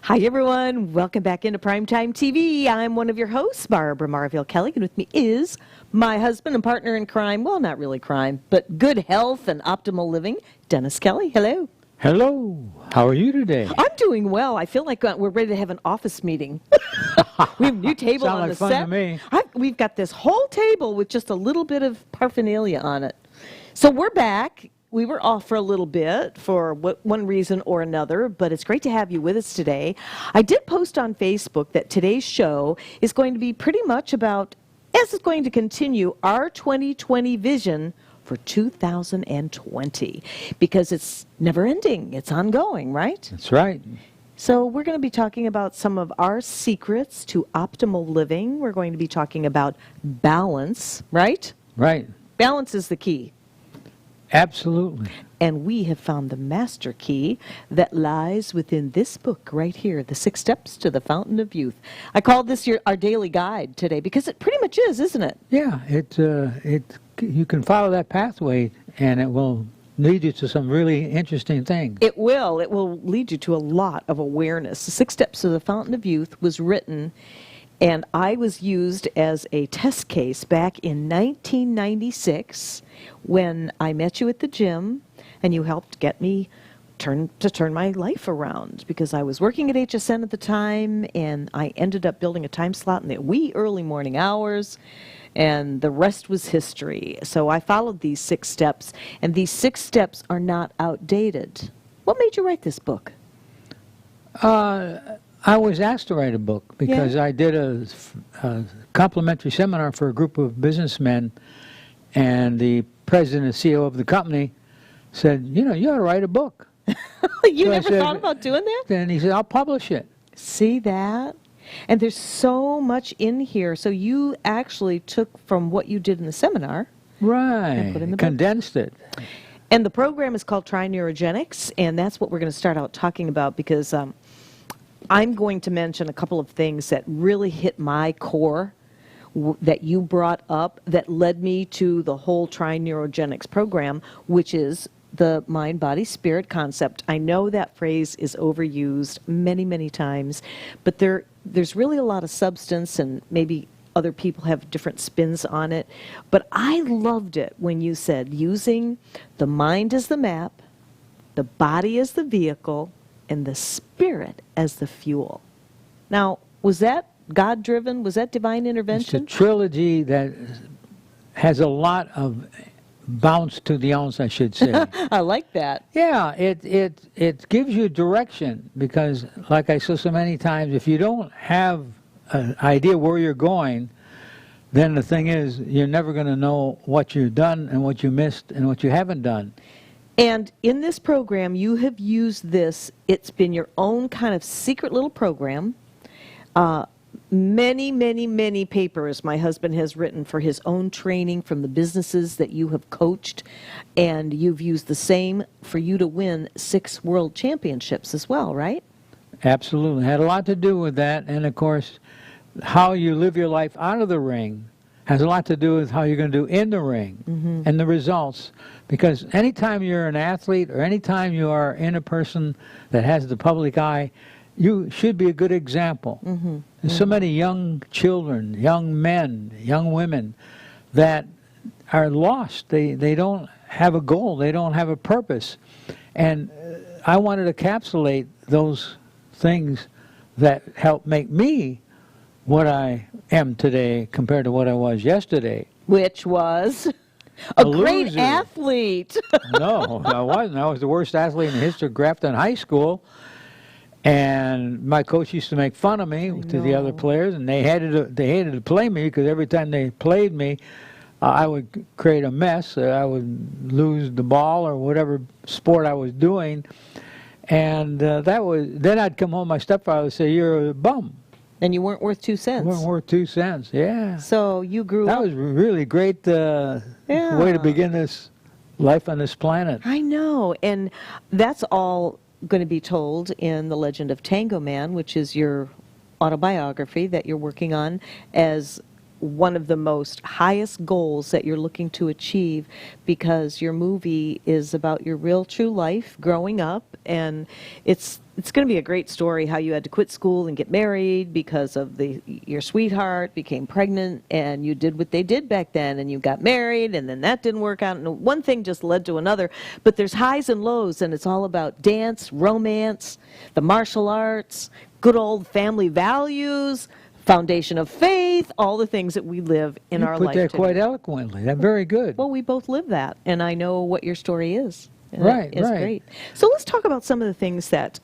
Hi, everyone. Welcome back into Primetime TV. I'm one of your hosts, Barbara Marville-Kelly, and with me is my husband and partner in crime. Well, not really crime, but good health and optimal living, Dennis Kelly. Hello. Hello. How are you today? I'm doing well. I feel like we're ready to have an office meeting. We have a new table on the set. Sounds like fun to me. We've got this whole table with just a little bit of paraphernalia on it. So we're back. We were off for a little bit for one reason or another, but it's great to have you with us today. I did post on Facebook that today's show is going to be pretty much about, as it's going to continue, our 2020 vision for 2020, because it's never ending. It's ongoing, right? That's right. So we're going to be talking about some of our secrets to optimal living. We're going to be talking about balance, right? Right. Balance is the key. Absolutely. And we have found the master key that lies within this book right here, The 6 Steps to the Fountain of Youth. I called this our daily guide today because it pretty much is, isn't it? Yeah, you can follow that pathway and it will lead you to some really interesting things. It will. It will lead you to a lot of awareness. The 6 Steps to the Fountain of Youth was written, and I was used as a test case back in 1996 when I met you at the gym, and you helped get me turn my life around, because I was working at HSN at the time, and I ended up building a time slot in the wee early morning hours, and the rest was history. So I followed these 6 steps, and these 6 steps are not outdated. What made you write this book? I was asked to write a book because I did a complimentary seminar for a group of businessmen, and the president and CEO of the company said, you ought to write a book. You never thought about doing that? And he said, I'll publish it. See that? And there's so much in here. So you actually took from what you did in the seminar. Right. And put in the condensed book. it. And the program is called TriNeuroGenics, and that's what we're going to start out talking about, because I'm going to mention a couple of things that really hit my core that you brought up that led me to the whole TriNeuroGenics program, which is the mind, body, spirit concept. I know that phrase is overused many, many times, but there's really a lot of substance, and maybe other people have different spins on it. But I loved it when you said using the mind as the map, the body as the vehicle, and the spirit as the fuel. Now, was that God-driven? Was that divine intervention? It's a trilogy that has a lot of bounce to the ounce, I should say. I like that. Yeah, it gives you direction, because, like I said so many times, if you don't have an idea where you're going, then the thing is, you're never going to know what you've done and what you missed and what you haven't done. And in this program, you have used this. It's been your own kind of secret little program. Many, many, many papers my husband has written for his own training from the businesses that you have coached, and you've used the same for you to win 6 world championships as well, right? Absolutely. Had a lot to do with that, and of course, how you live your life out of the ring has a lot to do with how you're going to do in the ring and the results. Because anytime you're an athlete or anytime you are in a person that has the public eye, you should be a good example. There's so many young children, young men, young women that are lost. They don't have a goal. They don't have a purpose. And I wanted to encapsulate those things that helped make me what I am today compared to what I was yesterday. Which was a great loser. athlete. No, I wasn't. I was the worst athlete in the history of Grafton High School. And my coach used to make fun of me to the other players, and they hated to play me because every time they played me, I would create a mess. I would lose the ball or whatever sport I was doing. And then I'd come home, my stepfather would say, "You're a bum." And you weren't worth 2 cents. Weren't worth 2 cents, yeah. So you grew That up. was a really great way to begin this life on this planet. I know. And that's all going to be told in The Legend of Tango Man, which is your autobiography that you're working on as one of the most highest goals that you're looking to achieve, because your movie is about your real true life growing up, and it's going to be a great story how you had to quit school and get married because of your sweetheart became pregnant, and you did what they did back then, and you got married, and then that didn't work out, and one thing just led to another. But there's highs and lows, and it's all about dance, romance, the martial arts, good old family values, foundation of faith, all the things that we live in our life. You put that today. quite eloquently. That's very good. Well, we both live that, and I know what your story is. And Right, it's right. great. So let's talk about some of the things that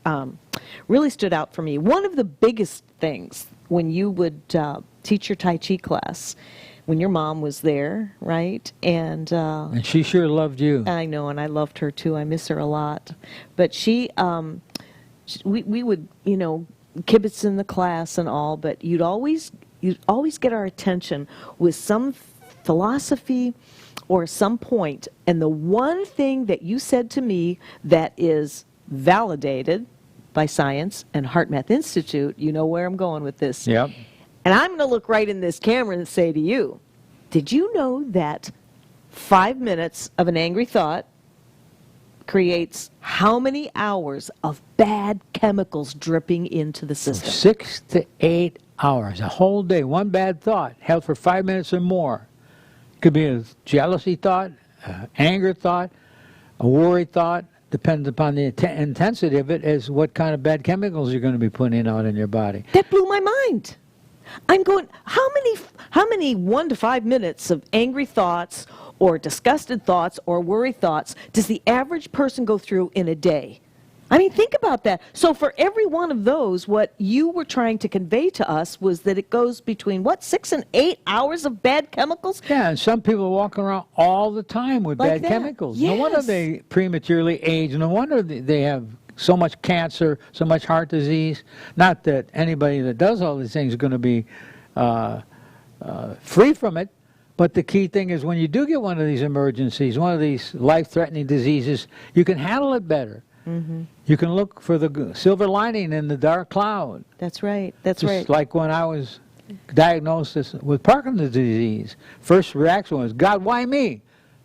really stood out for me. One of the biggest things when you would teach your Tai Chi class, when your mom was there, right? And she sure loved you. I know, and I loved her too. I miss her a lot. But we would, kibitz in the class and all, but you'd always get our attention with some philosophy or some point. And the one thing that you said to me that is validated by science and HeartMath Institute, you know where I'm going with this. Yep. And I'm going to look right in this camera and say to you, did you know that 5 minutes of an angry thought creates how many hours of bad chemicals dripping into the system? 6 to 8 hours, a whole day. One bad thought held for 5 minutes or more. Could be a jealousy thought, anger thought, a worry thought. Depends upon the intensity of it as what kind of bad chemicals you're going to be putting out in your body. That blew my mind. I'm going, how many 1 to 5 minutes of angry thoughts or disgusted thoughts or worry thoughts does the average person go through in a day? I mean, think about that. So for every one of those, what you were trying to convey to us was that it goes between, 6 and 8 hours of bad chemicals? Yeah, and some people are walking around all the time with Like bad that. chemicals. Yes. No wonder they prematurely age. No wonder they have so much cancer, so much heart disease. Not that anybody that does all these things is going to be free from it. But the key thing is when you do get one of these emergencies, one of these life-threatening diseases, you can handle it better. Mm-hmm. You can look for the silver lining in the dark cloud. That's right. That's Just right. like when I was diagnosed with Parkinson's disease. First reaction was, God, why me?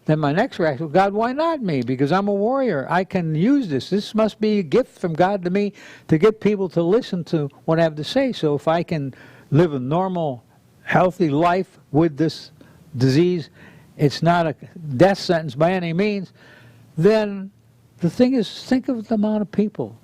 Then my next reaction was, God, why not me? Because I'm a warrior. I can use this. This must be a gift from God to me to get people to listen to what I have to say. So if I can live a normal, healthy life with this disease, it's not a death sentence by any means, then the thing is, think of the amount of people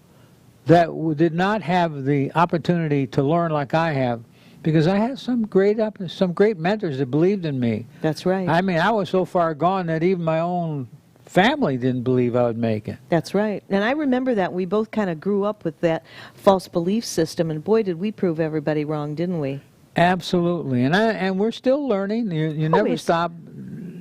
that did not have the opportunity to learn like I have, because I had some great mentors that believed in me. That's right. I mean, I was so far gone that even my own family didn't believe I would make it. That's right. And I remember that we both kind of grew up with that false belief system, and boy, did we prove everybody wrong, didn't we? Absolutely. And we're still learning. You never Always. stop.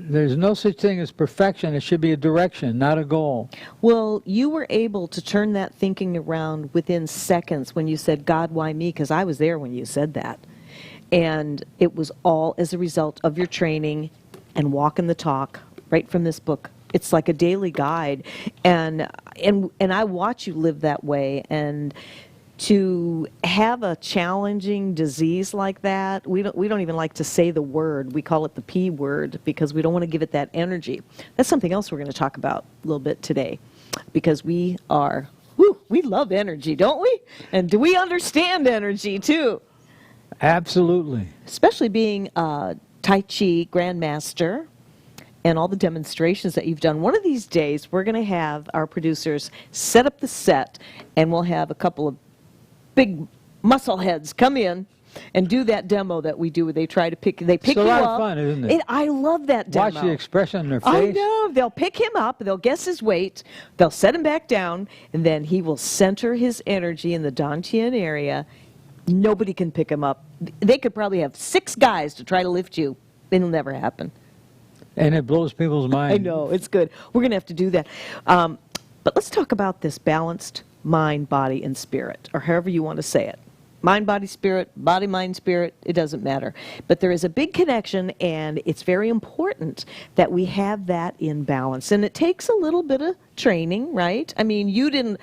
There's no such thing as perfection. It should be a direction, not a goal. Well, you were able to turn that thinking around within seconds when you said, God, why me? Because I was there when you said that. And it was all as a result of your training and walking the talk right from this book. It's like a daily guide. And I watch you live that way. And to have a challenging disease like that, we don't even like to say the word. We call it the P word because we don't want to give it that energy. That's something else we're going to talk about a little bit today, because we love energy, don't we? And do we understand energy too? Absolutely. Especially being a Tai Chi grandmaster and all the demonstrations that you've done. One of these days, we're going to have our producers set up the set, and we'll have a couple of big muscle heads come in and do that demo that we do where they pick you up. It's a lot of fun, isn't it? I love that demo. Watch the expression on their face. I know. They'll pick him up, they'll guess his weight, they'll set him back down, and then he will center his energy in the dantian area. Nobody can pick him up. They could probably have 6 guys to try to lift you. It'll never happen. And it blows people's minds. I know. It's good. We're going to have to do that. But let's talk about this balanced mind, body, and spirit, or however you want to say it. Mind, body, spirit, body, mind, spirit, it doesn't matter. But there is a big connection, and it's very important that we have that in balance. And it takes a little bit of training, right? I mean, you didn't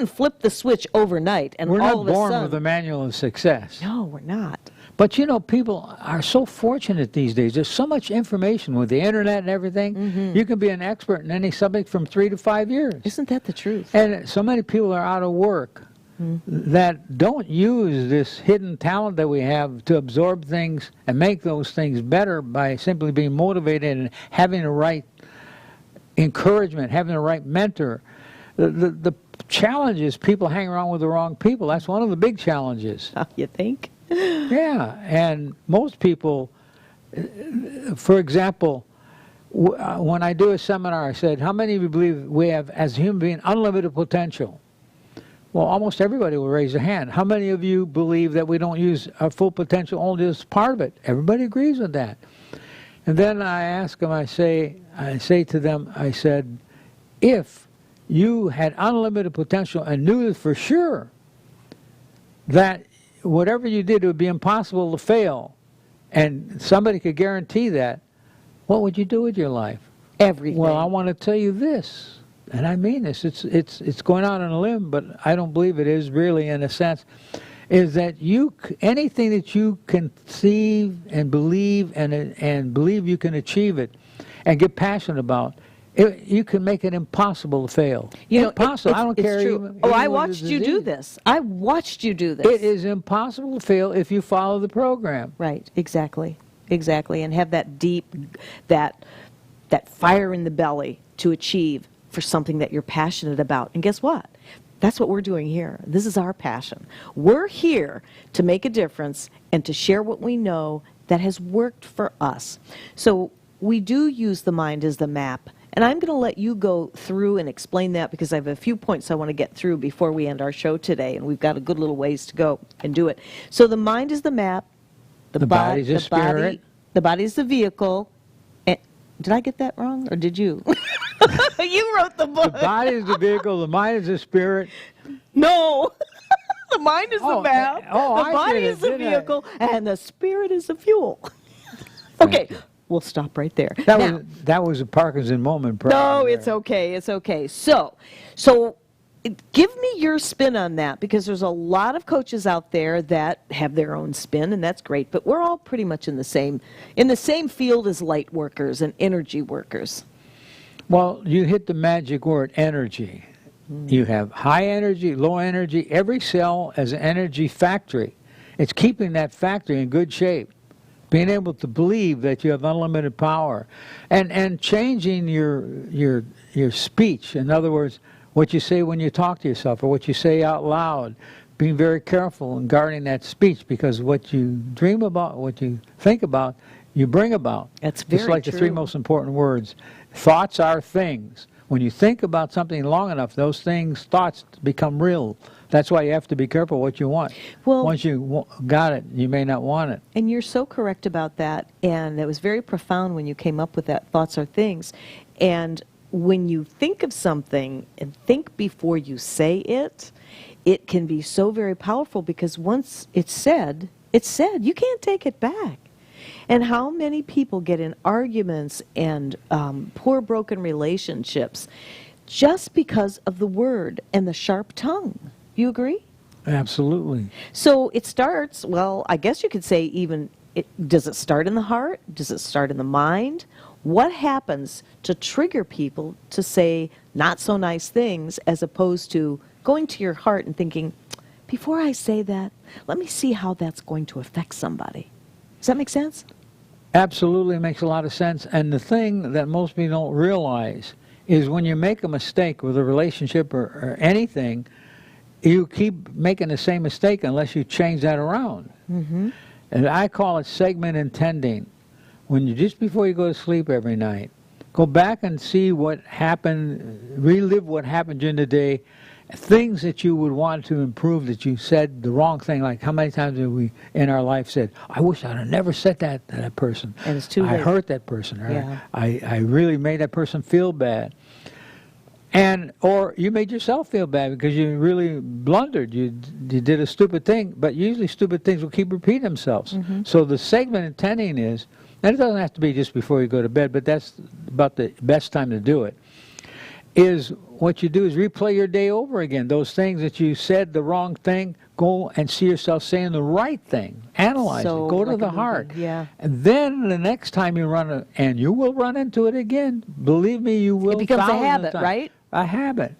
flip the switch overnight, and we're all of a sudden... not born with a manual of success. No, we're not. But, you know, people are so fortunate these days. There's so much information with the internet and everything. Mm-hmm. You can be an expert in any subject from 3 to 5 years. Isn't that the truth? And so many people are out of work that don't use this hidden talent that we have to absorb things and make those things better by simply being motivated and having the right encouragement, having the right mentor. The challenge is people hang around with the wrong people. That's one of the big challenges. You think? Yeah, and most people, for example, when I do a seminar, I said, how many of you believe we have, as a human being, unlimited potential? Well, almost everybody will raise their hand. How many of you believe that we don't use our full potential, only as part of it? Everybody agrees with that. And then I ask them, I say to them, I said, if you had unlimited potential and knew for sure that whatever you did, it would be impossible to fail, and somebody could guarantee that, what would you do with your life? Everything. Well, I want to tell you this, and I mean this. It's going out on a limb, but I don't believe it is really, in a sense, is that anything that you conceive and believe and believe you can achieve it and get passionate about, you can make it impossible to fail. You know, impossible. I don't care. True. I watched you do this. I watched you do this. It is impossible to fail if you follow the program. Right. Exactly. Exactly. And have that deep, that fire in the belly to achieve for something that you're passionate about. And guess what? That's what we're doing here. This is our passion. We're here to make a difference and to share what we know that has worked for us. So we do use the mind as the map. And I'm going to let you go through and explain that, because I have a few points I want to get through before we end our show today, and we've got a good little ways to go and do it. So the mind is the map. The body's the spirit. The body's the vehicle. And, did I get that wrong, or did you? You wrote the book. The body is the vehicle. The mind is the spirit. No. The mind is the map. The I body did it, is the didn't I? vehicle, and the spirit is the fuel. Okay. We'll stop right there. That was a Parkinson moment. No, it's okay. It's okay. So give me your spin on that, because there's a lot of coaches out there that have their own spin, and that's great. But we're all pretty much in the same field as light workers and energy workers. Well, you hit the magic word, energy. You have high energy, low energy. Every cell has an energy factory. It's keeping that factory in good shape. Being able to believe that you have unlimited power, and changing your speech. In other words, what you say when you talk to yourself, or what you say out loud. Being very careful in guarding that speech, because what you dream about, what you think about, you bring about. That's very It's like true. the 3 most important words. Thoughts are things. When you think about something long enough, those thoughts become real. That's why you have to be careful what you want. Well, once you got it, you may not want it. And you're so correct about that. And it was very profound when you came up with that, thoughts are things. And when you think of something and think before you say it, it can be so very powerful, because once it's said, it's said. You can't take it back. And how many people get in arguments and poor broken relationships just because of the word and the sharp tongue? You agree? Absolutely. So it starts, well, I guess you could say does it start in the heart? Does it start in the mind? What happens to trigger people to say not so nice things, as opposed to going to your heart and thinking, before I say that, let me see how that's going to affect somebody? Does that make sense? Absolutely makes a lot of sense. And the thing that most people don't realize is when you make a mistake with a relationship or anything, you keep making the same mistake unless you change that around. Mm-hmm. And I call it segment intending. When you, just before you go to sleep every night, go back and see what happened, relive what happened during the day, things that you would want to improve that you said the wrong thing. Like how many times have we in our life said, I wish I'd have never said that to that person. And it's too late. I hurt that person. Or Yeah. I really made that person feel bad. And or you made yourself feel bad because you really blundered. You did a stupid thing, but usually stupid things will keep repeating themselves. Mm-hmm. So the segment intending is, and it doesn't have to be just before you go to bed, but that's about the best time to do it, is what you do is replay your day over again. Those things that you said the wrong thing, go and see yourself saying the right thing. Analyze it. Go to the heart. Yeah. And then the next time you run, and you will run into it again. Believe me, you will. It becomes a thousands of habit, times. right? A habit.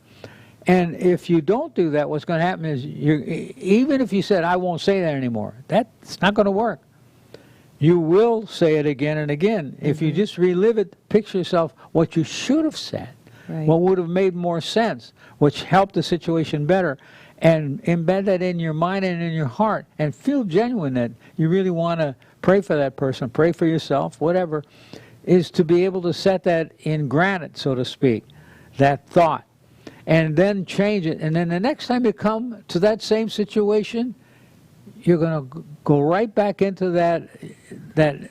And if you don't do that, what's going to happen is, even if you said, I won't say that anymore, that's not going to work. You will say it again and again. Mm-hmm. If you just relive it, picture yourself what you should have said, right, what would have made more sense, which helped the situation better, and embed that in your mind and in your heart, and feel genuine that you really want to pray for that person, pray for yourself, whatever, is to be able to set that in granite, so to speak, that thought, and then change it. And then the next time you come to that same situation, you're going to go right back into that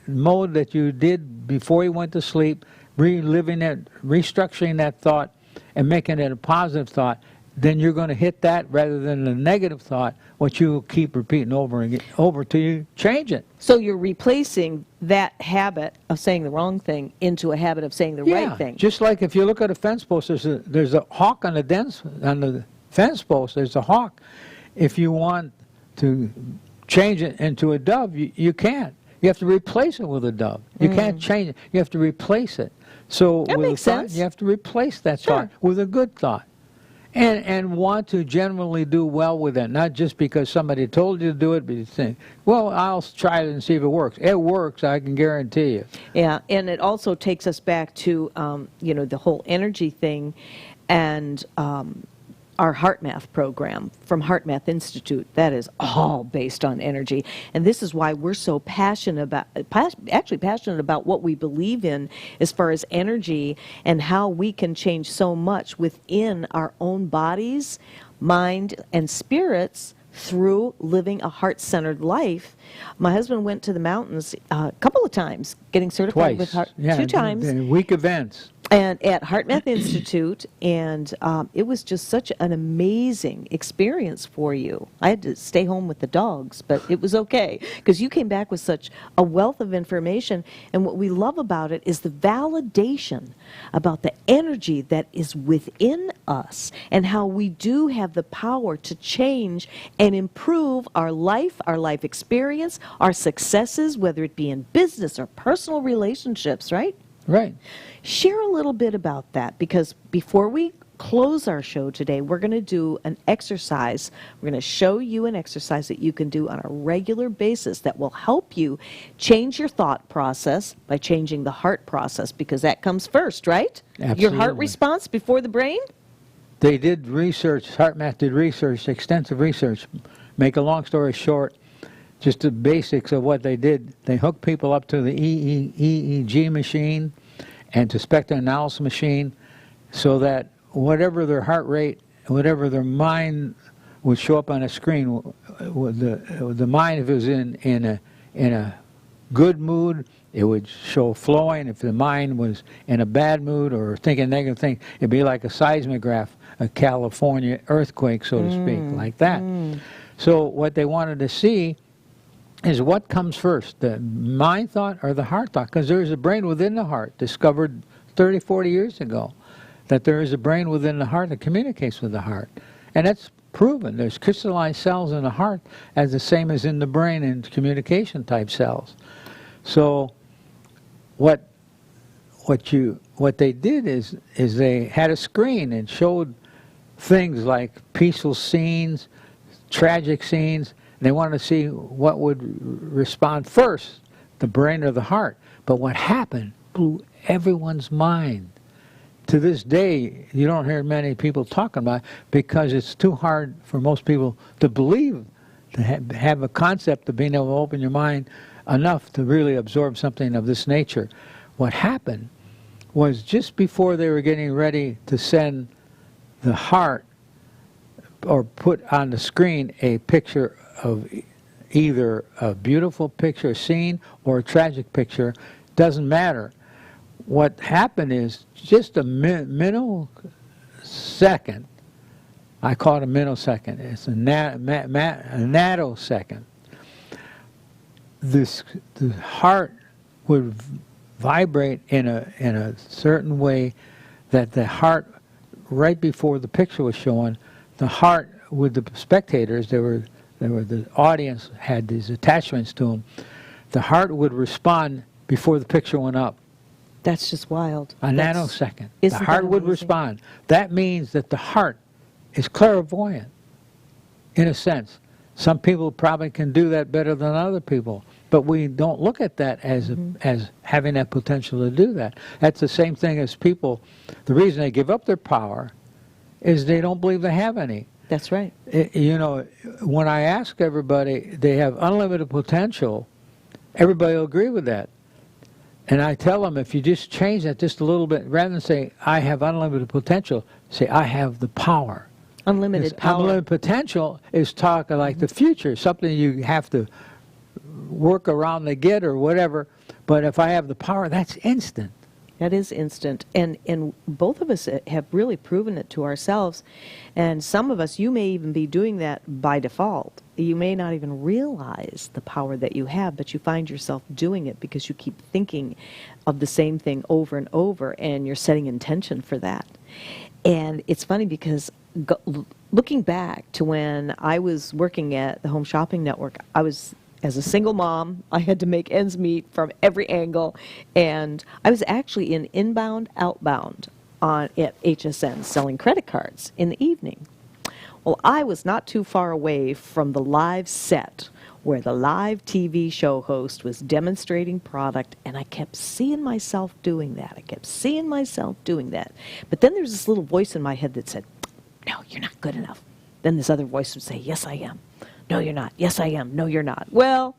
mode that you did before you went to sleep, reliving it, restructuring that thought, and making it a positive thought. Then you're going to hit that rather than the negative thought, what you keep repeating over and over till you change it. So you're replacing that habit of saying the wrong thing into a habit of saying the right thing. Just like if you look at a fence post, there's a hawk on the fence post. There's a hawk. If you want to change it into a dove, you can't. You have to replace it with a dove. You can't change it. You have to replace it. So that with makes a thought, sense. you have to replace that thought with a good thought. And want to generally do well with it, not just because somebody told you to do it, but you think, well, I'll try it and see if it works. It works, I can guarantee you. Yeah, and it also takes us back to, the whole energy thing, and our HeartMath program from HeartMath Institute. That is all based on energy. And this is why we're so passionate about what we believe in as far as energy and how we can change so much within our own bodies, mind, and spirits through living a heart-centered life. My husband went to the mountains a couple of times, getting certified with heart. Two times. Week events. And at HeartMath Institute, and it was just such an amazing experience for you. I had to stay home with the dogs, but it was okay, because you came back with such a wealth of information, and what we love about it is the validation about the energy that is within us, and how we do have the power to change and improve our life experience, our successes, whether it be in business or personal relationships, right? Right. Share a little bit about that, because before we close our show today, we're going to do an exercise. We're going to show you an exercise that you can do on a regular basis that will help you change your thought process by changing the heart process, because that comes first, right? Absolutely. Your heart response before the brain? They did research, HeartMath did research, extensive research. Make a long story short, just the basics of what they did. They hooked people up to the EEG machine and to spectrum analysis machine, so that whatever their heart rate, whatever their mind would show up on a screen, the mind, if it was in a good mood, it would show flowing. If the mind was in a bad mood or thinking negative things, it'd be like a seismograph, a California earthquake, so to speak, like that. So what they wanted to see is what comes first, the mind thought or the heart thought? Because there is a brain within the heart, discovered 30, 40 years ago, that there is a brain within the heart that communicates with the heart. And that's proven. There's crystallized cells in the heart as the same as in the brain in communication type cells. So what they did is they had a screen and showed things like peaceful scenes, tragic scenes. They wanted to see what would respond first, the brain or the heart. But what happened blew everyone's mind. To this day, you don't hear many people talking about it because it's too hard for most people to believe, to have a concept of being able to open your mind enough to really absorb something of this nature. What happened was just before they were getting ready to send the heart or put on the screen a picture of either a beautiful picture scene or a tragic picture, doesn't matter. What happened is just a nanosecond. I call it a nanosecond. It's a nanosecond. The heart would vibrate in a certain way that the heart, right before the picture was shown, the heart with the spectators, the audience had these attachments to them. The heart would respond before the picture went up. That's just wild. A nanosecond. The heart would respond. That means that the heart is clairvoyant, in a sense. Some people probably can do that better than other people, but we don't look at that as as having that potential to do that. That's the same thing as people. The reason they give up their power is they don't believe they have any. That's right. You know, when I ask everybody, they have unlimited potential, everybody will agree with that. And I tell them, if you just change that just a little bit, rather than say, I have unlimited potential, say, I have the power. Unlimited power. Unlimited potential is talking like the future, something you have to work around to get or whatever. But if I have the power, that's instant. That is instant. And both of us have really proven it to ourselves. And some of us, you may even be doing that by default. You may not even realize the power that you have, but you find yourself doing it because you keep thinking of the same thing over and over, and you're setting intention for that. And it's funny because looking back to when I was working at the Home Shopping Network, as a single mom, I had to make ends meet from every angle, and I was actually in inbound, outbound at HSN selling credit cards in the evening. Well, I was not too far away from the live set where the live TV show host was demonstrating product, and I kept seeing myself doing that. But then there's this little voice in my head that said, no, you're not good enough. Then this other voice would say, yes, I am. No, you're not. Yes, I am. No, you're not. Well,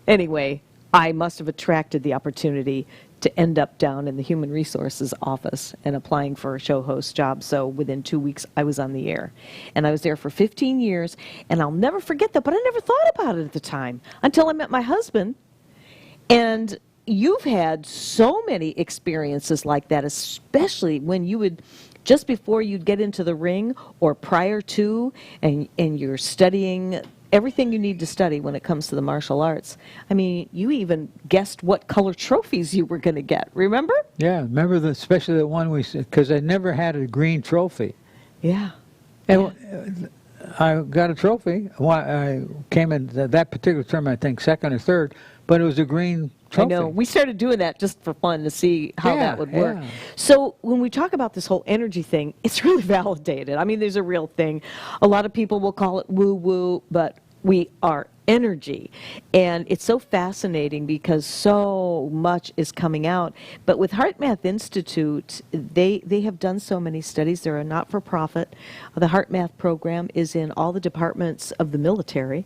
anyway, I must have attracted the opportunity to end up down in the human resources office and applying for a show host job. So within 2 weeks, I was on the air. And I was there for 15 years, and I'll never forget that, but I never thought about it at the time until I met my husband. And you've had so many experiences like that, especially when you would, just before you'd get into the ring or prior to, and you're studying everything you need to study when it comes to the martial arts. I mean, you even guessed what color trophies you were going to get, remember? Yeah, remember especially the one because I never had a green trophy. Yeah. And I got a trophy. I came in that particular term, I think, second or third, but it was a green trophy. I know. We started doing that just for fun to see how that would work. Yeah. So when we talk about this whole energy thing, it's really validated. I mean, there's a real thing. A lot of people will call it woo-woo, but we are energy. And it's so fascinating because so much is coming out. But with HeartMath Institute, they have done so many studies. They're a not-for-profit. The HeartMath program is in all the departments of the military.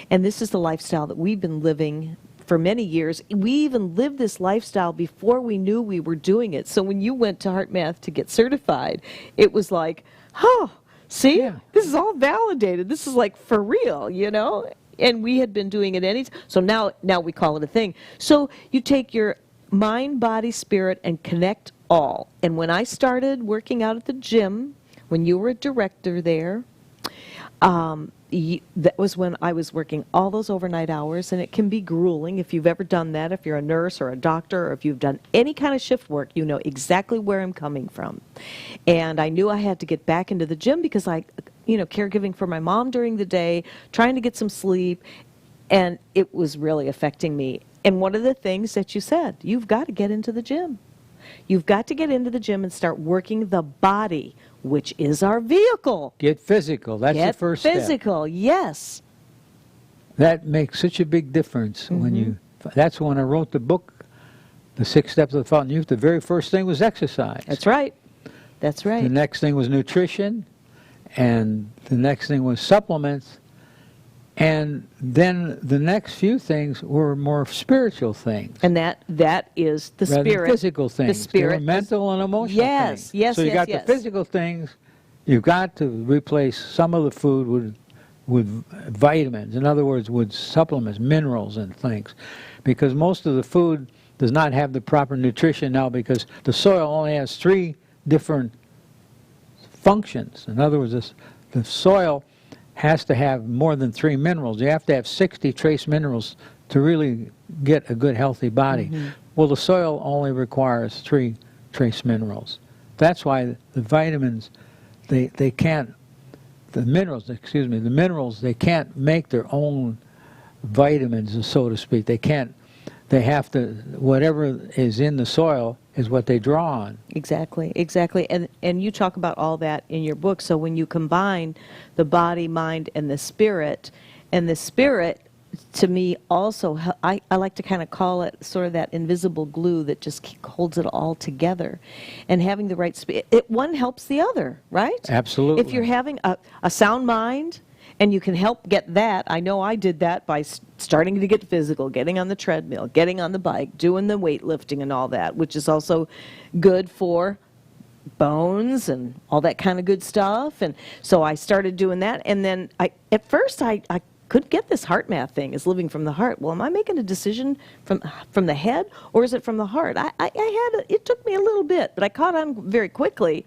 And this is the lifestyle that we've been living for many years. We even lived this lifestyle before we knew we were doing it. So when you went to HeartMath to get certified, it was like, oh, see, this is all validated. This is like for real, you know? And we had been doing it so now we call it a thing. So you take your mind, body, spirit, and connect all. And when I started working out at the gym, when you were a director there, that was when I was working all those overnight hours, and it can be grueling. If you've ever done that, if you're a nurse or a doctor, or if you've done any kind of shift work, you know exactly where I'm coming from. And I knew I had to get back into the gym because caregiving for my mom during the day, trying to get some sleep, and it was really affecting me. And one of the things that you said, you've got to get into the gym. You've got to get into the gym and start working the body, which is our vehicle. Get physical. That's the first step. Get physical, yes. That makes such a big difference when you. That's when I wrote the book the 6 steps of the fountain youth, the very first thing was exercise. That's right. That's right. The next thing was nutrition, and the next thing was supplements, and then the next few things were more spiritual things. And that is the rather than spirit. physical things. The spirit. They were mental and emotional Yes, things. yes, So you yes, got yes. the physical things, you've got to replace some of the food with vitamins. In other words, with supplements, minerals and things. Because most of the food does not have the proper nutrition now because the soil only has 3 different functions. In other words, the soil has to have more than 3 minerals. You have to have 60 trace minerals to really get a good healthy body. Well, the soil only requires 3 trace minerals. That's why the vitamins, they can't, the minerals, they can't make their own vitamins, so to speak. They can't, they have to, whatever is in the soil is what they draw on. Exactly, exactly. And you talk about all that in your book. So when you combine the body, mind, and the spirit to me also, I like to kind of call it sort of that invisible glue that just holds it all together. And having the right spirit, one helps the other, right? Absolutely. If you're having a sound mind, and you can help get that. I know I did that by starting to get physical, getting on the treadmill, getting on the bike, doing the weightlifting and all that, which is also good for bones and all that kind of good stuff. And so I started doing that. And then at first I couldn't get this heart math thing, is living from the heart. Well, am I making a decision from the head, or is it from the heart? It took me a little bit, but I caught on very quickly.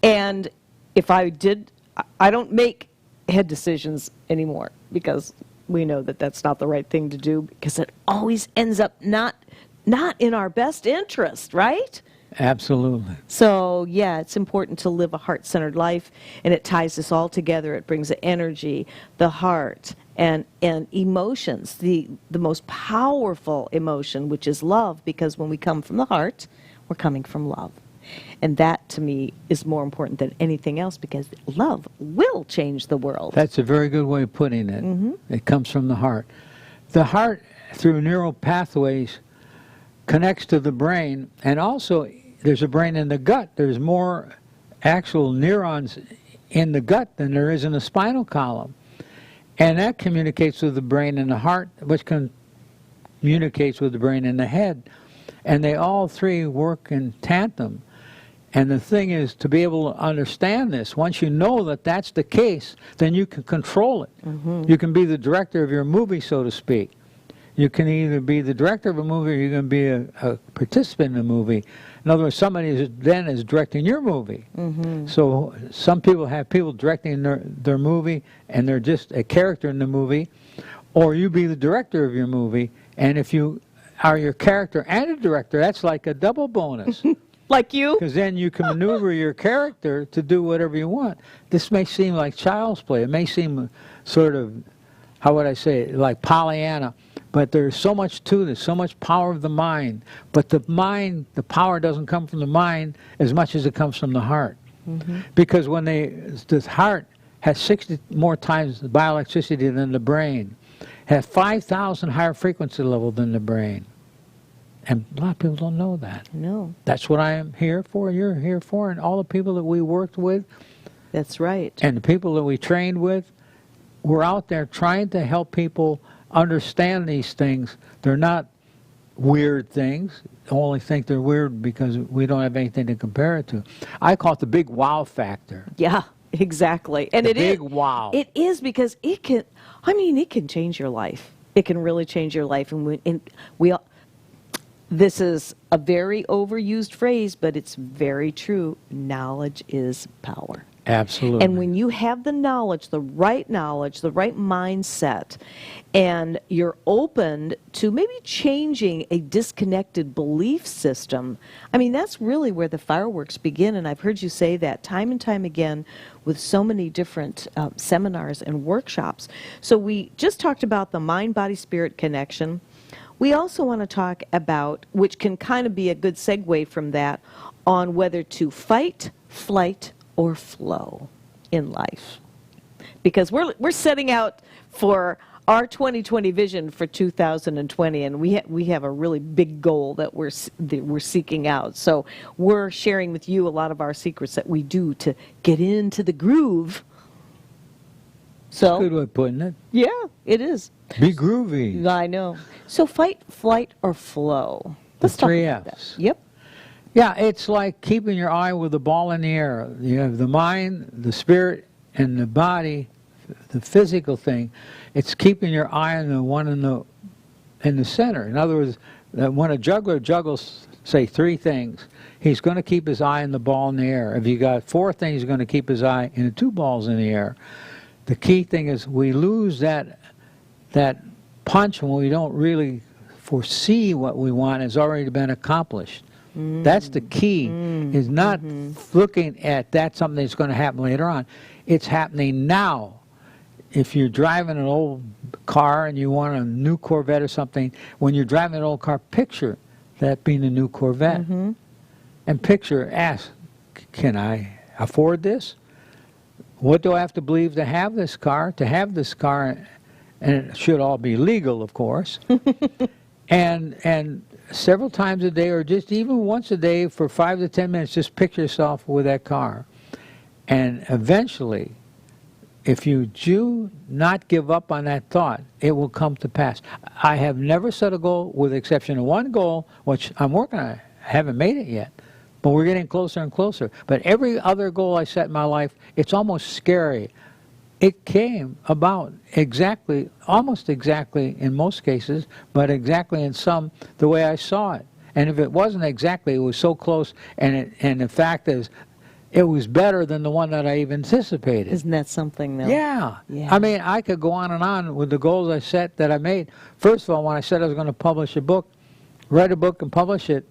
And if I don't make head decisions anymore, because we know that that's not the right thing to do, because it always ends up not in our best interest, right? Absolutely. So yeah, it's important to live a heart-centered life, and it ties us all together. It brings the energy, the heart, and emotions, the most powerful emotion, which is love, because when we come from the heart, we're coming from love. And that, to me, is more important than anything else, because love will change the world. That's a very good way of putting it. It comes from the heart. The heart, through neural pathways, connects to the brain, and also there's a brain in the gut. There's more actual neurons in the gut than there is in the spinal column. And that communicates with the brain and the heart, which communicates with the brain and the head. And they all 3 work in tandem. And the thing is, to be able to understand this, once you know that that's the case, then you can control it. You can be the director of your movie, so to speak. You can either be the director of a movie, or you can be a participant in a movie. In other words, somebody is directing your movie. So some people have people directing their movie, and they're just a character in the movie. Or you be the director of your movie, and if you are your character and a director, that's like a double bonus. Like you? Because then you can maneuver your character to do whatever you want. This may seem like child's play. It may seem sort of, how would I say it, like Pollyanna. But there's so much to this, so much power of the mind. But the mind, the power doesn't come from the mind as much as it comes from the heart. Because when the heart has 60 more times the bioelectricity than the brain, has 5,000 higher frequency level than the brain. And a lot of people don't know that. No. That's what I am here for, you're here for, and all the people that we worked with. That's right. And the people that we trained with, we're out there trying to help people understand these things. They're not weird things. Only think they're weird because we don't have anything to compare it to. I call it the big wow factor. Yeah, exactly. And the it is big wow. It is, because it can change your life. It can really change your life. And we all, this is a very overused phrase, but it's very true. Knowledge is power. Absolutely. And when you have the knowledge, the right mindset, and you're open to maybe changing a disconnected belief system, I mean, that's really where the fireworks begin. And I've heard you say that time and time again with so many different seminars and workshops. So we just talked about the mind-body-spirit connection. We also want to talk about, which can kind of be a good segue from that, on whether to fight, flight, or flow in life. Because we're setting out for our 2020 vision for 2020, and we have a really big goal that we're seeking out. So we're sharing with you a lot of our secrets that we do to get into the groove. So Good way of putting it. yeah, it is. Be groovy. I know. So fight, flight, or flow. Let's talk three about Fs. that. Yep. Yeah, it's like keeping your eye with the ball in the air. You have the mind, the spirit, and the body, the physical thing. It's keeping your eye on the one in the center. In other words, when a juggler juggles, say, 3 things, he's going to keep his eye on the ball in the air. If you got 4 things, he's going to keep his eye in the 2 balls in the air. The key thing is we lose that punch when we don't really foresee what we want has already been accomplished. That's the key, is not looking at that something that's going to happen later on. It's happening now. If you're driving an old car and you want a new Corvette or something, when you're driving an old car, picture that being a new Corvette. And ask, can I afford this? What do I have to believe to have this car? To have this car, and it should all be legal, of course. and several times a day, or just even once a day for 5 to 10 minutes, just picture yourself with that car. And eventually, if you do not give up on that thought, it will come to pass. I have never set a goal, with the exception of one goal, which I'm working on. I haven't made it yet, but we're getting closer and closer. But every other goal I set in my life, it's almost scary. It came about exactly, almost exactly in most cases, but exactly in some, the way I saw it. And if it wasn't exactly, it was so close, and the fact is, it was better than the one that I even anticipated. Isn't that something, though? Yeah. Yeah. I mean, I could go on and on with the goals I set that I made. First of all, when I said I was going to publish a book, write a book and publish it,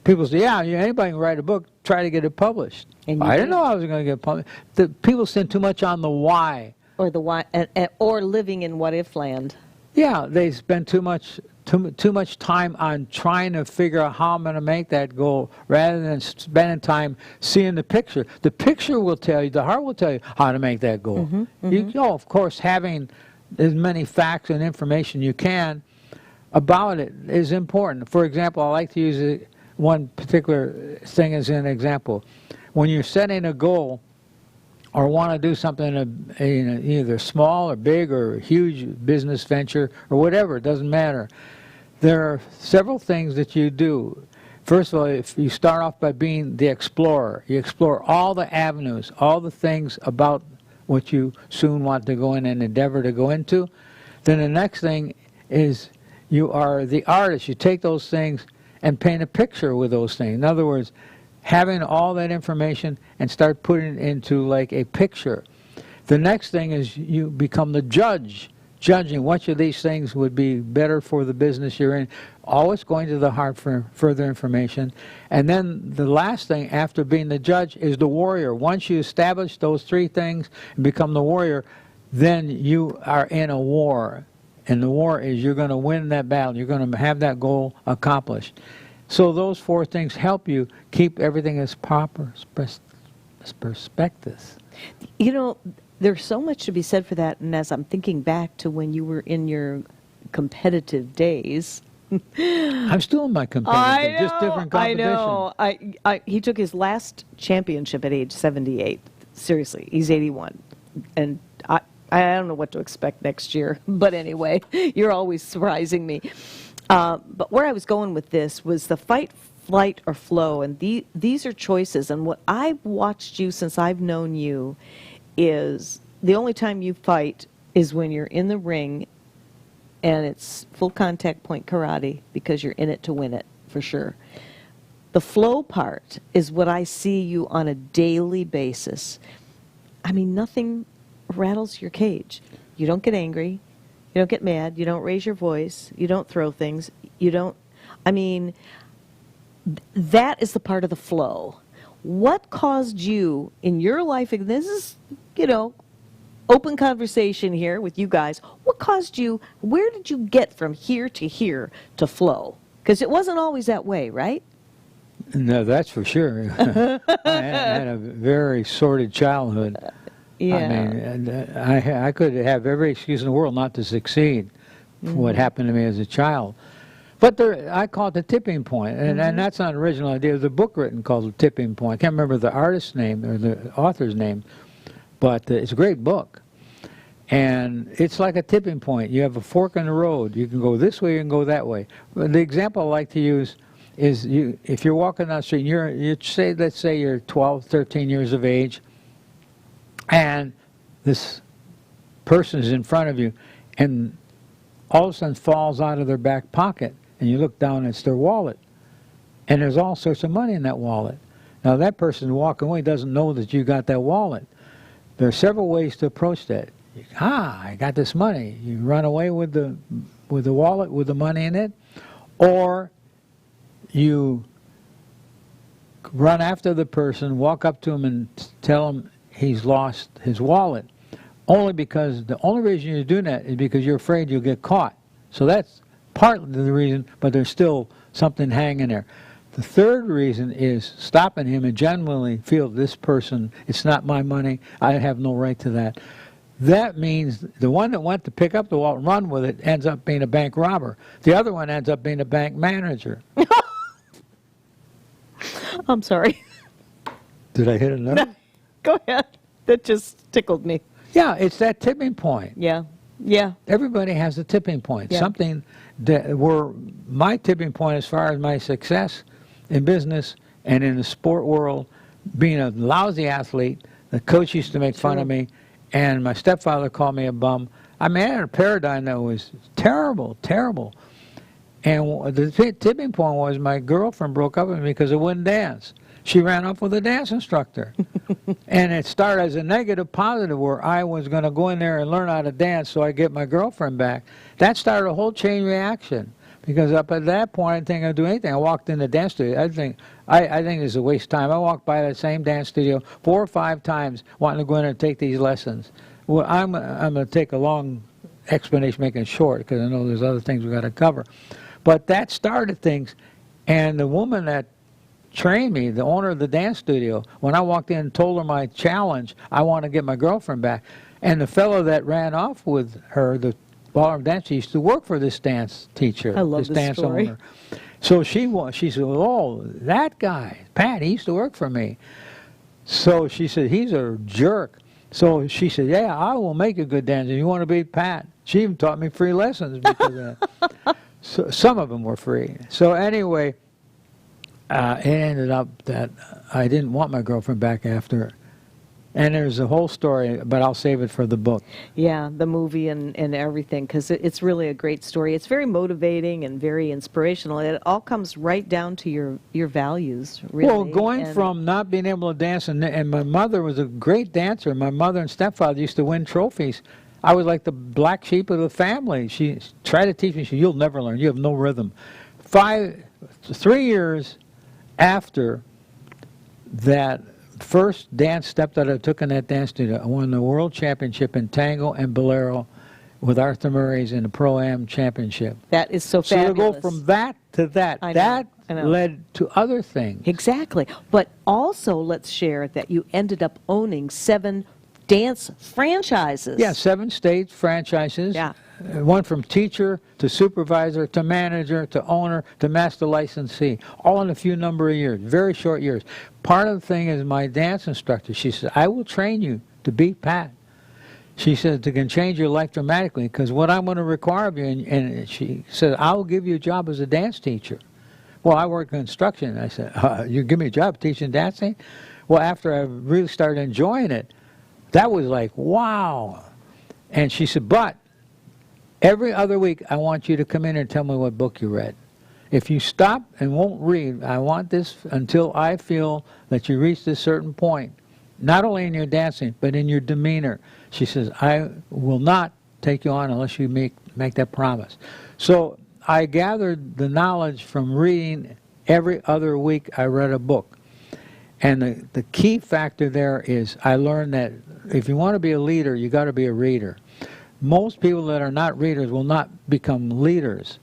people say, yeah, anybody can write a book, try to get it published. And I didn't know I was going to get published. The people spend too much on the why. Or the why, or living in what-if land. Yeah, they spend too much time on trying to figure out how I'm going to make that goal rather than spending time seeing the picture. The picture will tell you, the heart will tell you how to make that goal. You know, of course, having as many facts and information you can about it is important. For example, I like to use one particular thing as an example. When you're setting a goal or want to do something in either small or big or huge business venture or whatever, it doesn't matter. There are several things that you do. First of all, if you start off by being the explorer, you explore all the avenues, all the things about what you soon want to go in and endeavor to go into. Then the next thing is you are the artist. You take those things and paint a picture with those things. In other words, having all that information and start putting it into like a picture. The next thing is you become the judge, judging which of these things would be better for the business you're in, always going to the heart for further information. And then the last thing after being the judge is the warrior. Once you establish those 3 things and become the warrior, then you are in a war. And the war is you're going to win that battle. You're going to have that goal accomplished. So those 4 things help you keep everything as proper perspective. You know, there's so much to be said for that, and as I'm thinking back to when you were in your competitive days. I'm still in my competitive, just different competition. I know. He took his last championship at age 78. Seriously, he's 81. And I don't know what to expect next year. But anyway, you're always surprising me. But where I was going with this was the fight, flight, or flow. And these are choices. And what I've watched you since I've known you is the only time you fight is when you're in the ring and it's full contact point karate because you're in it to win it, for sure. The flow part is what I see you on a daily basis. I mean, nothing rattles your cage. You don't get angry. You don't get mad. You don't raise your voice. You don't throw things. You don't, I mean, that is the part of the flow. What caused you in your life, and this is, you know, open conversation here with you guys, what caused you, where did you get from here to flow? Because it wasn't always that way, right? No, that's for sure. I had a very sordid childhood. Yeah. I mean, and, I could have every excuse in the world not to succeed for what happened to me as a child. But I call it the tipping point, and that's not an original idea. There's a book written called The Tipping Point. I can't remember the artist's name or the author's name, but it's a great book. And it's like a tipping point. You have a fork in the road. You can go this way, you can go that way. The example I like to use is if you're walking down the street, and let's say you're 12, 13 years of age, and this person is in front of you, and all of a sudden falls out of their back pocket, and you look down, it's their wallet. And there's all sorts of money in that wallet. Now, that person walking away doesn't know that you got that wallet. There are several ways to approach that. I got this money. You run away with the wallet with the money in it, or you run after the person, walk up to him and tell him he's lost his wallet. Only because the only reason you're doing that is because you're afraid you'll get caught. So that's partly the reason, but there's still something hanging there. The third reason is stopping him and genuinely feel this person, it's not my money, I have no right to that. That means the one that went to pick up the wallet and run with it ends up being a bank robber. The other one ends up being a bank manager. I'm sorry. Did I hit a nerve? No, go ahead. That just tickled me. Yeah, it's that tipping point. Yeah. Yeah. Everybody has a tipping point. Yeah. Something that where my tipping point as far as my success in business and in the sport world, being a lousy athlete, the coach used to make fun of me, and my stepfather called me a bum. I mean, I had a paradigm that was terrible, terrible. And the tipping point was my girlfriend broke up with me because I wouldn't dance. She ran off with a dance instructor. And it started as a negative positive where I was going to go in there and learn how to dance so I get my girlfriend back. That started a whole chain reaction. Because up at that point, I didn't think I'd do anything. I walked in the dance studio. I think it's a waste of time. I walked by that same dance studio 4 or 5 times wanting to go in and take these lessons. Well, I'm going to take a long explanation, making it short, because I know there's other things we've got to cover. But that started things. And the woman that trained me, the owner of the dance studio, when I walked in and told her my challenge, I want to get my girlfriend back. And the fellow that ran off with her, the ballroom dancer, used to work for this dance teacher, I love this dance story. owner. So she said, oh, that guy, Pat, he used to work for me. So she said, he's a jerk. So she said, yeah, I will make a good dancer. You want to be Pat? She even taught me free lessons because of that. So some of them were free. So anyway, it ended up that I didn't want my girlfriend back after. And there's a whole story, but I'll save it for the book. Yeah, the movie and everything, because it's really a great story. It's very motivating and very inspirational. It all comes right down to your values, really. Well, going from not being able to dance, and my mother was a great dancer. My mother and stepfather used to win trophies. I was like the black sheep of the family. She tried to teach me, she said, you'll never learn. You have no rhythm. 3 years after that first dance step that I took in that dance studio, I won the world championship in tango and bolero with Arthur Murray's in the Pro-Am championship. That is so fabulous. So to go from that to that, I know, that I know. led to other things. Exactly. But also, let's share that you ended up owning 7 dance franchises. Yeah, 7 state franchises. Yeah. One from teacher to supervisor to manager to owner to master licensee, all in a few number of years, very short years. Part of the thing is my dance instructor, she said, I will train you to beat Pat. She said, it can change your life dramatically because what I'm going to require of you, and she said, I will give you a job as a dance teacher. Well, I work in construction. I said, you give me a job teaching dancing? Well, after I really started enjoying it, that was like, wow. And she said, but every other week, I want you to come in and tell me what book you read. If you stop and won't read, I want this until I feel that you reach this certain point, not only in your dancing, but in your demeanor. She says, I will not take you on unless you make that promise. So I gathered the knowledge from reading. Every other week I read a book. And the key factor there is I learned that if you want to be a leader, you got to be a reader. Most people that are not readers will not become leaders.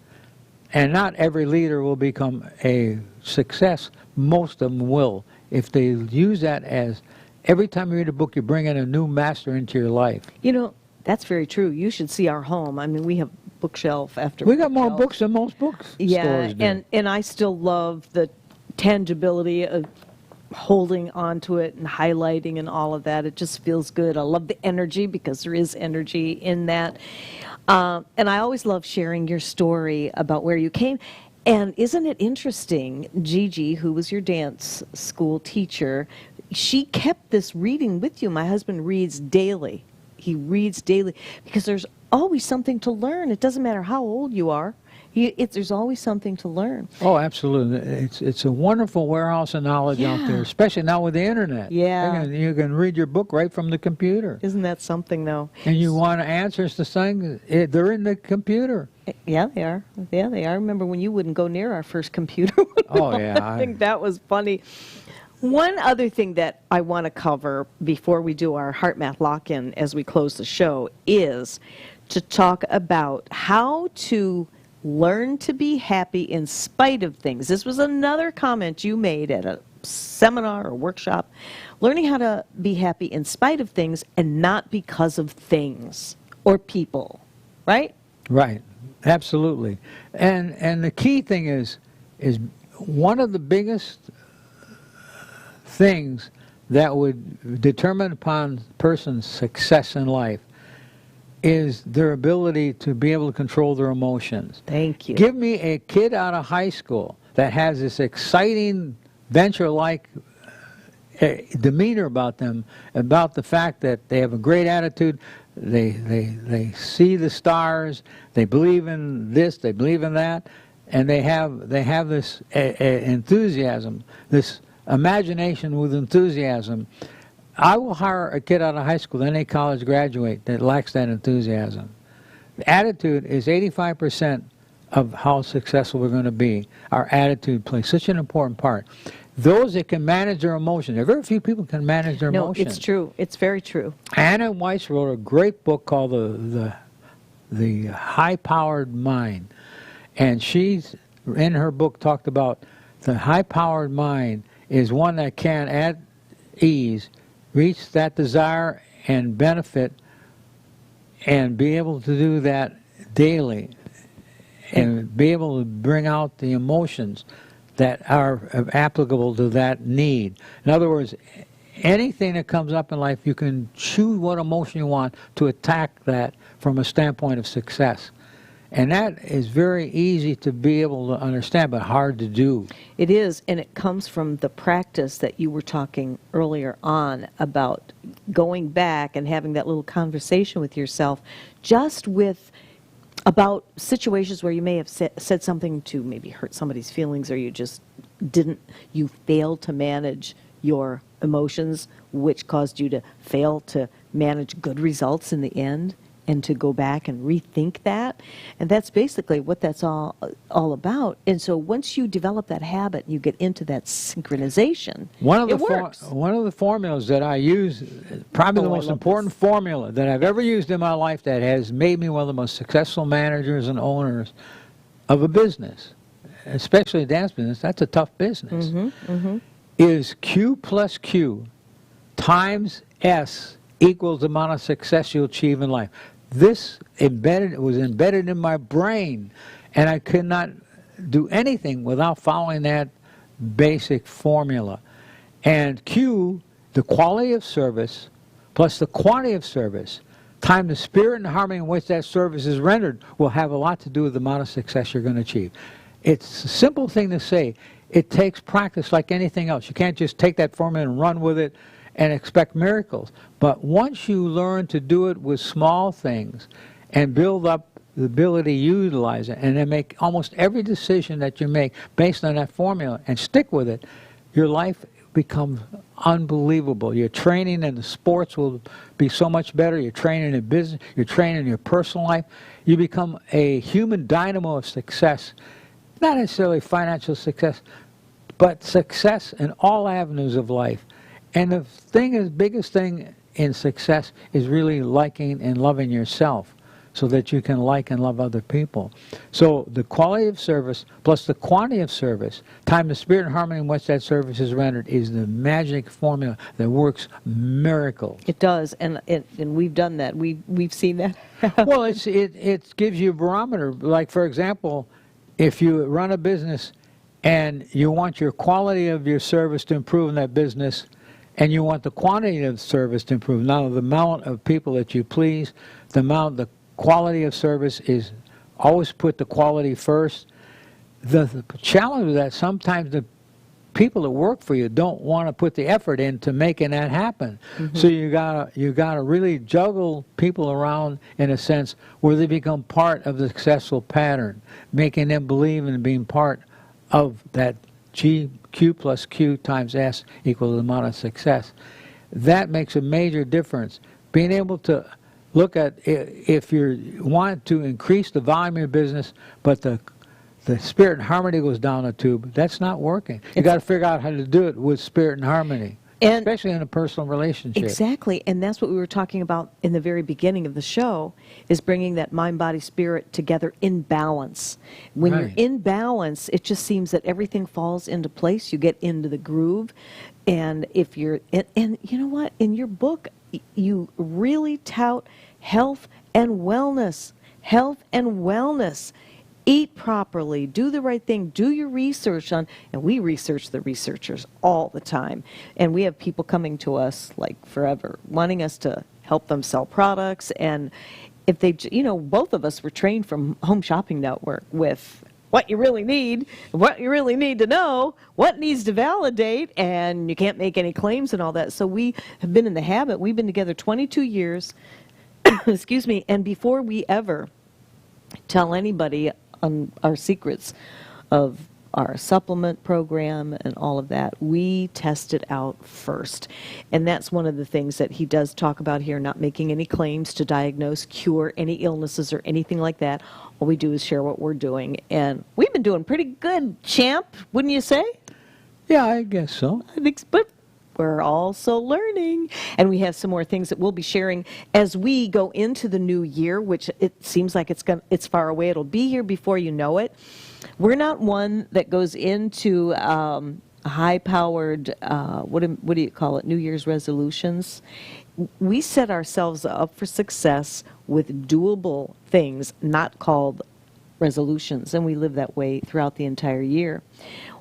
And not every leader will become a success. Most of them will, if they use that as every time you read a book, you're bringing a new master into your life. You know, that's very true. You should see our home. I mean, we have bookshelf after We got more bookshelf. books than most books stores do. and I still love the tangibility of holding onto it and highlighting and all of that. It just feels good. I love the energy because there is energy in that. And I always love sharing your story about where you came. And isn't it interesting, Gigi, who was your dance school teacher, she kept this reading with you. My husband reads daily. He reads daily because there's always something to learn. It doesn't matter how old you are. There's always something to learn. Oh, absolutely. It's a wonderful warehouse of knowledge out there, especially now with the internet. Yeah. You can read your book right from the computer. Isn't that something, though? And you want answers to things, they're in the computer. Yeah, they are. Yeah, they are. I remember when you wouldn't go near our first computer. Oh, yeah. I think that was funny. One other thing that I want to cover before we do our Heart Math lock-in as we close the show is to talk about how to learn to be happy in spite of things. This was another comment you made at a seminar or workshop. Learning how to be happy in spite of things and not because of things or people, right? Right. Absolutely. And the key thing is one of the biggest things that would determine upon a person's success in life is their ability to be able to control their emotions. Thank you. Give me a kid out of high school that has this exciting venture-like demeanor about them, about the fact that they have a great attitude, they see the stars, they believe in this, they believe in that, and they have this enthusiasm, this imagination with enthusiasm. I will hire a kid out of high school, any college graduate that lacks that enthusiasm. The attitude is 85% of how successful we're going to be. Our attitude plays such an important part. Those that can manage their emotions, there are very few people can manage their emotions. No, it's true. It's very true. Anna Weiss wrote a great book called The High-Powered Mind. And she's, in her book, talked about the high-powered mind is one that can, at ease, reach that desire and benefit and be able to do that daily and be able to bring out the emotions that are applicable to that need. In other words, anything that comes up in life, you can choose what emotion you want to attack that from a standpoint of success. And that is very easy to be able to understand, but hard to do. It is, and it comes from the practice that you were talking earlier on about going back and having that little conversation with yourself, just with about situations where you may have said something to maybe hurt somebody's feelings, or you just you failed to manage your emotions, which caused you to fail to manage good results in the end, and to go back and rethink that. And that's basically what that's all about. And so once you develop that habit, you get into that synchronization. It works. One of the formulas that I use, probably the most important formula that I've ever used in my life that has made me one of the most successful managers and owners of a business, especially a dance business, that's a tough business, is Q plus Q times S equals the amount of success you achieve in life. This was embedded in my brain, and I could not do anything without following that basic formula. And Q, the quality of service, plus the quantity of service, time the spirit and harmony in which that service is rendered will have a lot to do with the amount of success you're going to achieve. It's a simple thing to say. It takes practice like anything else. You can't just take that formula and run with it and expect miracles. But once you learn to do it with small things and build up the ability to utilize it and then make almost every decision that you make based on that formula and stick with it, your life becomes unbelievable. Your training in the sports will be so much better. Your training in business, your training in your personal life. You become a human dynamo of success. Not necessarily financial success, but success in all avenues of life. And the biggest thing in success is really liking and loving yourself. so that you can like and love other people. So the quality of service plus the quantity of service, time the spirit and harmony in which that service is rendered, is the magic formula that works miracles. It does, and we've done that. We've seen that. Well, it gives you a barometer. Like, for example, if you run a business and you want your quality of your service to improve in that business, and you want the quantity of service to improve. Now, the amount of people that you please, the quality of service is always put the quality first. The challenge with that, sometimes the people that work for you don't want to put the effort into making that happen. Mm-hmm. So you gotta really juggle people around in a sense where they become part of the successful pattern, making them believe in being part of that Q plus Q times S equals the amount of success. That makes a major difference. Being able to look at, if you want to increase the volume of your business, but the spirit and harmony goes down the tube, that's not working. You got to figure out how to do it with spirit and harmony, especially in a personal relationship. Exactly, and that's what we were talking about in the very beginning of the show, is bringing that mind, body, spirit together in balance. When you're in balance, it just seems that everything falls into place. You get into the groove, and if you're, and you know what, in your book, you really tout health and wellness. Health and wellness. Eat properly, do the right thing, do your research on, and we research the researchers all the time. And we have people coming to us like forever, wanting us to help them sell products. And if they, both of us were trained from Home Shopping Network with what you really need, what you really need to know, what needs to validate, and you can't make any claims and all that. So we have been in the habit, we've been together 22 years, excuse me, and before we ever tell anybody on our secrets of our supplement program and all of that, we test it out first. And that's one of the things that he does talk about here, not making any claims to diagnose, cure any illnesses or anything like that. All we do is share what we're doing. And we've been doing pretty good, champ, wouldn't you say? Yeah, I guess so. I think, but we're also learning, and we have some more things that we'll be sharing as we go into the new year, which it seems like it's far away. It'll be here before you know it. We're not one that goes into high-powered, what do you call it, New Year's resolutions. We set ourselves up for success with doable things, not called resolutions, and we live that way throughout the entire year.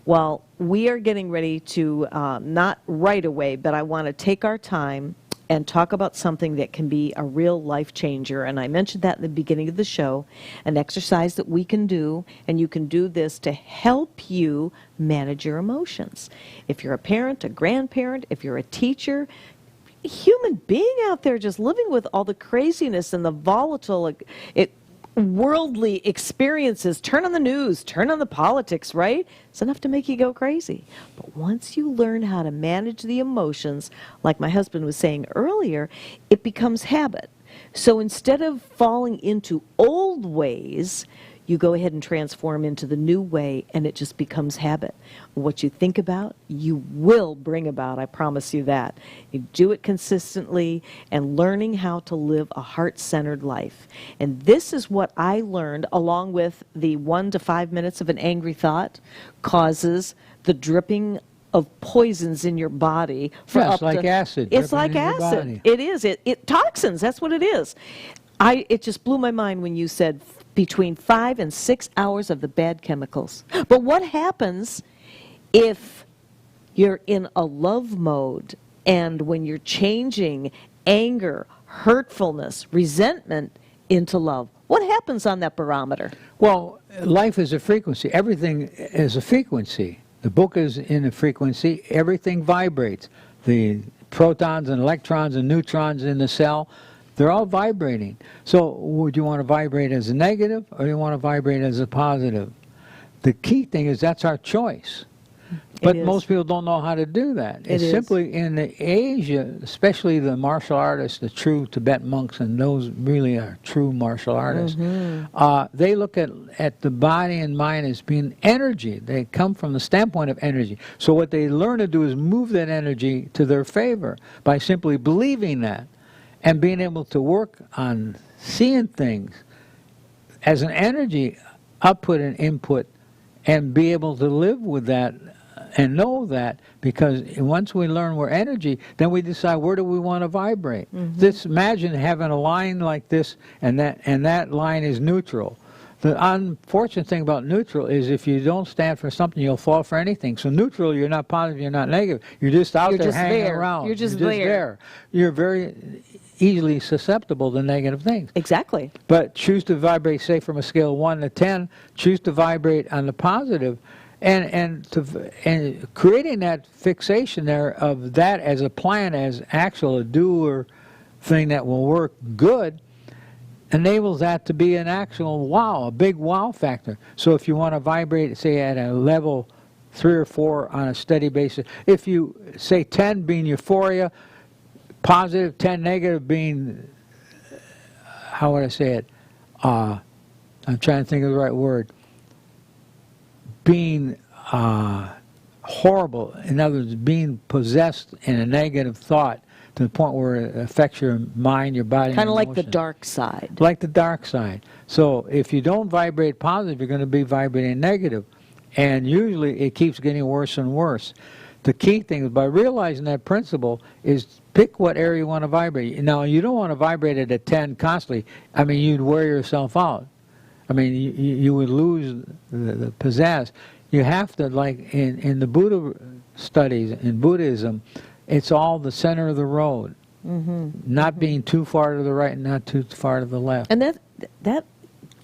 Well, we are getting ready to, not right away, but I want to take our time and talk about something that can be a real life changer. And I mentioned that in the beginning of the show, an exercise that we can do, and you can do this to help you manage your emotions. If you're a parent, a grandparent, if you're a teacher, a human being out there just living with all the craziness and the volatile, worldly experiences, turn on the news, turn on the politics, right? It's enough to make you go crazy. But once you learn how to manage the emotions, like my husband was saying earlier, it becomes habit. So instead of falling into old ways, you go ahead and transform into the new way, and it just becomes habit. What you think about, you will bring about, I promise you that. You do it consistently and learning how to live a heart-centered life. And this is what I learned, along with the 1 to 5 minutes of an angry thought causes the dripping of poisons in your body. It's like acid. It's like acid. It is. It toxins. That's what it is. It just blew my mind when you said between 5 and 6 hours of the bad chemicals. But what happens if you're in a love mode, and when you're changing anger, hurtfulness, resentment into love? What happens on that barometer? Well, life is a frequency. Everything is a frequency. The book is in a frequency. Everything vibrates. The protons and electrons and neutrons in the cell, they're all vibrating. So would you want to vibrate as a negative, or do you want to vibrate as a positive? The key thing is that's our choice. But most people don't know how to do that. It's simply in Asia, especially the martial artists, the true Tibetan monks, and those really are true martial artists. They look at the body and mind as being energy. They come from the standpoint of energy. So what they learn to do is move that energy to their favor by simply believing that and being able to work on seeing things as an energy output and input, and be able to live with that and know that, because once we learn we're energy, then we decide where do we want to vibrate. Just imagine having a line like this, and that line is neutral. The unfortunate thing about neutral is if you don't stand for something, you'll fall for anything. So neutral, you're not positive, you're not negative. You're just out there hanging around. You're just there. You're very easily susceptible to negative things. Exactly. But choose to vibrate, say, from a scale of 1 to 10, choose to vibrate on the positive, and creating that fixation there of that as a plan, as actual, a doer thing that will work good, enables that to be an actual wow, a big wow factor. So if you want to vibrate, say, at a level 3 or 4 on a steady basis, if you say 10 being euphoria, positive, 10 negative being, how would I say it? I'm trying to think of the right word. Being horrible, in other words, being possessed in a negative thought to the point where it affects your mind, your body, kind of like emotions. the dark side. Like the dark side. So if you don't vibrate positive, you're going to be vibrating negative. And usually it keeps getting worse and worse. The key thing is, by realizing that principle, is pick what area you want to vibrate. Now, you don't want to vibrate it at 10 constantly. I mean, you'd wear yourself out. I mean, you would lose the pizzazz. You have to, like in the Buddha studies, in Buddhism, it's all the center of the road. Not being too far to the right and not too far to the left. And that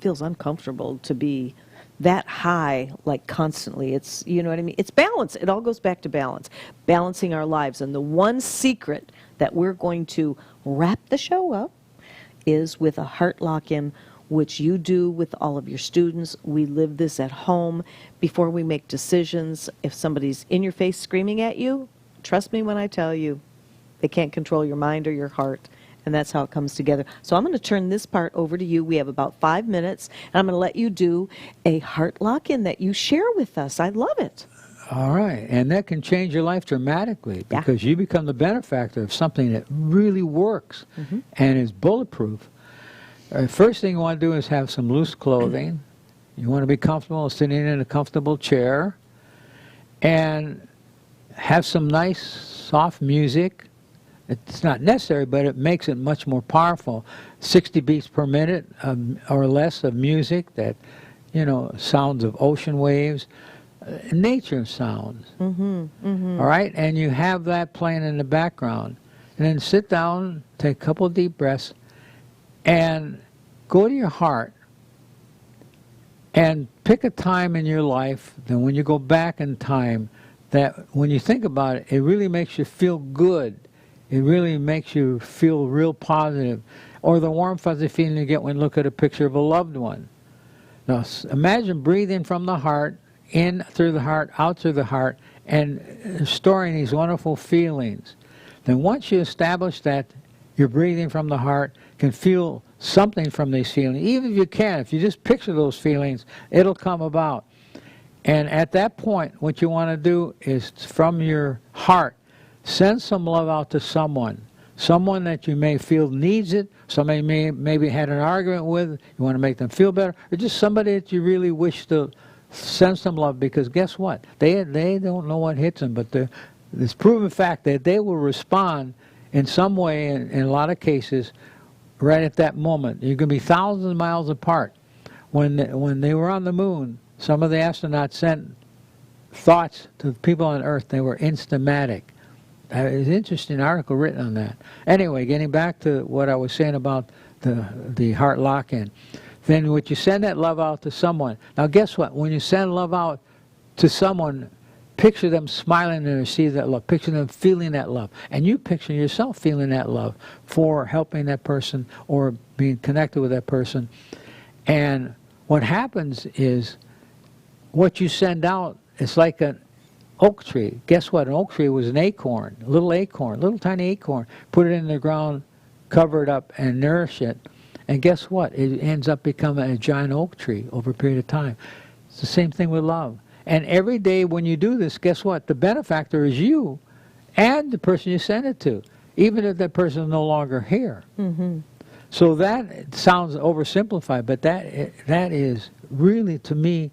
feels uncomfortable to be that high, like constantly. It's, you know what I mean? It's balance. It all goes back to balance. Balancing our lives. And the one secret that we're going to wrap the show up is with a heart lock-in, which you do with all of your students. We live this at home before we make decisions. If somebody's in your face screaming at you, trust me when I tell you, they can't control your mind or your heart. And that's how it comes together. So I'm going to turn this part over to you. We have about 5 minutes, and I'm going to let you do a heart lock-in that you share with us. I love it. All right. And that can change your life dramatically, because you become the benefactor of something that really works and is bulletproof. First thing you want to do is have some loose clothing. You want to be comfortable sitting in a comfortable chair, and have some nice, soft music. It's not necessary, but it makes it much more powerful. 60 beats per minute or less of music that, you know, sounds of ocean waves, nature sounds. All right? And you have that playing in the background. And then sit down, take a couple of deep breaths, and go to your heart and pick a time in your life that when you go back in time, that when you think about it, it really makes you feel good. It really makes you feel real positive. Or the warm, fuzzy feeling you get when you look at a picture of a loved one. Now, imagine breathing from the heart, in through the heart, out through the heart, and storing these wonderful feelings. Then once you establish that you're breathing from the heart, can feel something from these feelings. Even if you can, if you just picture those feelings, it'll come about. And at that point, what you want to do is, from your heart, send some love out to someone that you may feel needs it, somebody maybe had an argument with, you want to make them feel better, or just somebody that you really wish to send some love, because guess what? They don't know what hits them, but it's proven fact that they will respond in some way, in a lot of cases, right at that moment. You can be thousands of miles apart. When they were on the moon, some of the astronauts sent thoughts to the people on Earth. They were instamatic. There's an interesting article written on that. Anyway, getting back to what I was saying about the heart lock-in. Then would you send that love out to someone? Now guess what? When you send love out to someone, picture them smiling and receive that love. Picture them feeling that love. And you picture yourself feeling that love for helping that person or being connected with that person. And what happens is, what you send out is like an oak tree. Guess what? An oak tree was an acorn, a little tiny acorn. Put it in the ground, cover it up, and nourish it. And guess what? It ends up becoming a giant oak tree over a period of time. It's the same thing with love. And every day when you do this, guess what? The benefactor is you and the person you send it to, even if that person is no longer here. So that sounds oversimplified, but that is really, to me,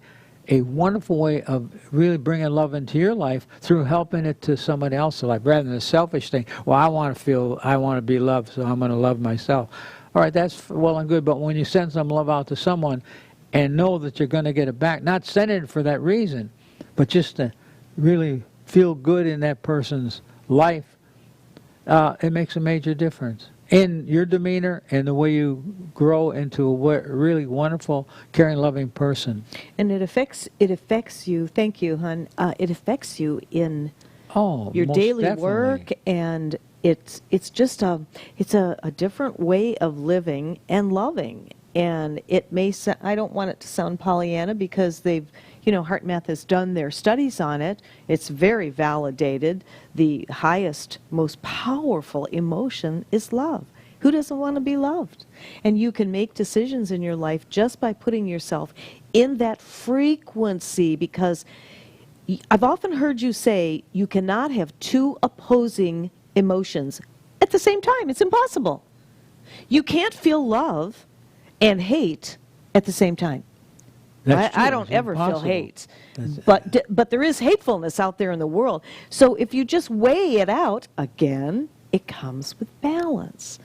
a wonderful way of really bringing love into your life through helping it to somebody else's life, rather than a selfish thing. Well, I want to be loved, so I'm going to love myself. All right, that's well and good, but when you send some love out to someone and know that you're going to get it back, not send it for that reason, but just to really feel good in that person's life, it makes a major difference in your demeanor and the way you grow into a really wonderful, caring, loving person. And it affects you. Thank you, hon. It affects you in your most daily definitely. work, and it's just a different way of living and loving. And it may I don't want it to sound Pollyanna, because HeartMath has done their studies on it. It's very validated. The highest, most powerful emotion is love. Who doesn't want to be loved? And you can make decisions in your life just by putting yourself in that frequency, because I've often heard you say you cannot have two opposing emotions at the same time. It's impossible. You can't feel love and hate at the same time. I don't ever feel hate, but there is hatefulness out there in the world. So if you just weigh it out, again, it comes with balance.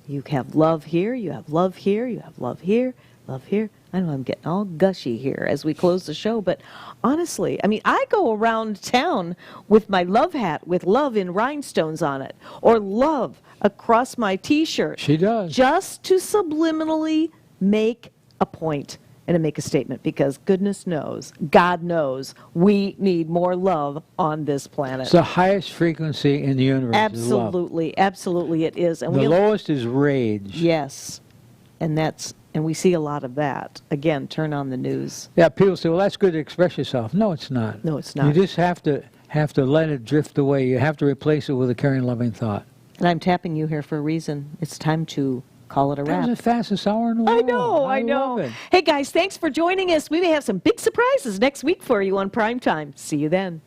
You have love here, you have love here, you have love here, love here. I know I'm getting all gushy here as we close the show, but honestly, I mean, I go around town with my love hat with love in rhinestones on it, or love across my T-shirt. She does. Just to subliminally make a point and to make a statement, because goodness knows, God knows, we need more love on this planet. It's the highest frequency in the universe. Absolutely, absolutely it is. And the lowest is rage. Yes, and we see a lot of that. Again, turn on the news. Yeah, people say, well, that's good to express yourself. No, it's not. No, it's not. You just have to let it drift away. You have to replace it with a caring, loving thought. And I'm tapping you here for a reason. It's time to call it a wrap. That was the fastest hour in the world. I know. Love it. Hey, guys, thanks for joining us. We may have some big surprises next week for you on Primetime. See you then.